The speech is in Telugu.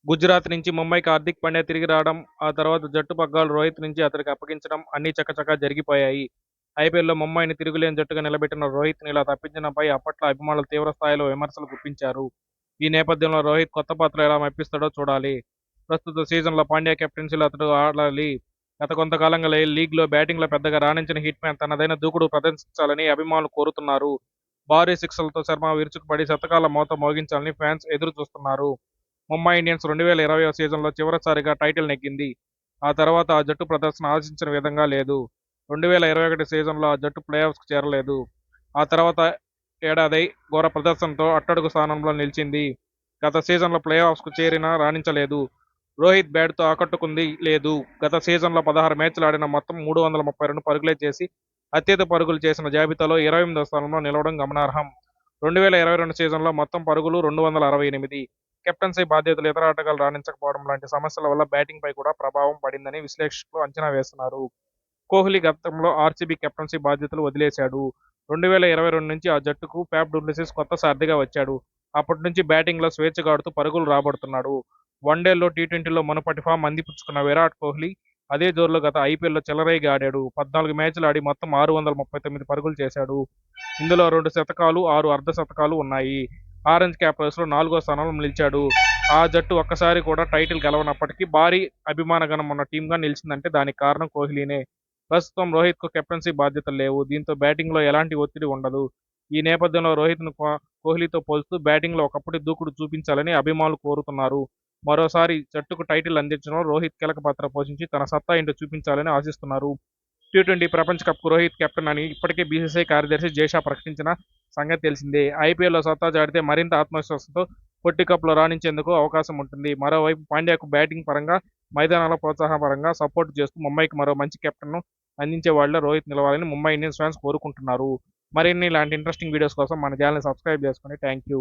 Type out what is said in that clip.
గుజరాత్ నుంచి ముంబైకి హార్దిక్ పాండ్యా తిరిగి రావడం, ఆ తర్వాత జట్టు పగ్గాలు రోహిత్ నుంచి అతడికి అప్పగించడం అన్నీ చకచకా జరిగిపోయాయి. ఐపీఎల్లో ముంబైని తిరుగులేని జట్టుగా నిలబెట్టిన రోహిత్‌ని ఇలా తప్పించడంపై అప్పట్లో అభిమానులు తీవ్ర స్థాయిలో విమర్శలు గుప్పించారు. ఈ నేపథ్యంలో రోహిత్ కొత్త పాత్రలో ఎలా మెప్పిస్తాడో చూడాలి. ప్రస్తుత సీజన్‌లో పాండ్యా కెప్టెన్సీలో అతడు ఆడాలి. గత కొంతకాలంగా లీగ్‌లో బ్యాటింగ్‌లో పెద్దగా రాణించిన హిట్‌మ్యాన్ తనదైన దూకుడు ప్రదర్శించాలని అభిమానులు కోరుతున్నారు. భారీ సిక్సర్లతో శర్మ విరుచుకుపడి శతకాల మోత మోగించాలని ఫ్యాన్స్ ఎదురు చూస్తున్నారు. ముంబై ఇండియన్స్ 2020 సీజన్లో చివరిసారిగా టైటిల్ నెగ్గింది. ఆ తర్వాత ఆ జట్టు ప్రదర్శన ఆశించిన విధంగా లేదు. 2021 సీజన్లో ఆ జట్టు ప్లేఆఫ్స్‌కు చేరలేదు. ఆ తర్వాత ఏడాది ఘోర ప్రదర్శనతో అట్టడుగు స్థానంలో నిలిచింది. గత సీజన్లో ప్లేఆఫ్స్‌కు చేరినా రాణించలేదు. రోహిత్ బ్యాట్‌తో ఆకట్టుకుంది లేదు. గత సీజన్లో 16 మ్యాచ్లు ఆడిన మొత్తం 332 పరుగులే చేసి అత్యధిక పరుగులు చేసిన జాబితాలో 28వ స్థానంలో నిలవడం గమనార్హం. 2022 సీజన్లో మొత్తం పరుగులు 268. కెప్టెన్సీ బాధ్యతలు ఇతర ఆటగాళ్లు రాణించకపోవడం లాంటి సమస్యల వల్ల బ్యాటింగ్‌పై కూడా ప్రభావం పడిందని విశ్లేషకులు అంచనా వేస్తున్నారు. కోహ్లీ గతంలో ఆర్సీబీ కెప్టెన్సీ బాధ్యతలు వదిలేశాడు. 2022 నుంచి ఆ జట్టుకు ఫ్యాఫ్ డుప్లెసిస్ కొత్త సారథిగా వచ్చాడు. అప్పటి నుంచి బ్యాటింగ్‌లో స్వేచ్ఛగా ఆడుతూ పరుగులు రాబడుతున్నాడు. వన్డేల్లో, టీ20లో మునుపటి ఫామ్ అందిపుచ్చుకున్న విరాట్ కోహ్లీ అదే జోరులో గత ఐపీఎల్లో చెలరేగి ఆడాడు. 14 మ్యాచ్లు ఆడి మొత్తం 639 పరుగులు చేశాడు. ఇందులో 2 శతకాలు, 6 అర్ధ శతకాలు ఉన్నాయి. ఆరెంజ్ క్యాప్ రేసులో 4వ స్థానంలో నిలిచాడు. ఆ జట్టు ఒక్కసారి కూడా టైటిల్ గెలవనప్పటికీ భారీ అభిమానగణం ఉన్న టీమ్‌గా నిలిచిందంటే దానికి కారణం కోహ్లీనే. ప్రస్తుతం రోహిత్‌కు కెప్టెన్సీ బాధ్యతలు లేవు. దీంతో బ్యాటింగ్‌లో ఎలాంటి ఒత్తిడి ఉండదు. ఈ నేపథ్యంలో రోహిత్‌ను కోహ్లీతో పోల్చుతూ బ్యాటింగ్‌లో ఒకప్పటి దూకుడు చూపించాలని అభిమానులు కోరుతున్నారు. మరోసారి జట్టుకు టైటిల్ అందించడంలో రోహిత్ కీలక పాత్ర పోషించి తన సత్తా ఏంటో చూపించాలని ఆశిస్తున్నారు. టీ20 ప్రపంచ కప్‌కు రోహిత్ కెప్టెన్ అని ఇప్పటికే బీసీసీఐ కార్యదర్శి జైషా ప్రకటించిన సంగతి తెలిసిందే. ఐపీఎల్లో సత్తా చాటితే మరింత ఆత్మవిశ్వాసంతో పొట్టి కప్‌లో రాణించేందుకు అవకాశం ఉంటుంది. మరోవైపు పాండ్యాకు బ్యాటింగ్ పరంగా, మైదానాల ప్రోత్సాహం పరంగా సపోర్ట్ చేస్తూ ముంబైకి మరో మంచి కెప్టెన్‌ను అందించే వాడిలో రోహిత్ నిలవాలని ముంబై ఇండియన్స్ ఫ్యాన్స్ కోరుకుంటున్నారు. మరిన్ని ఇలాంటి ఇంట్రెస్టింగ్ వీడియోస్ కోసం మన ఛానల్‌ని సబ్స్క్రైబ్ చేసుకోండి. థాంక్యూ.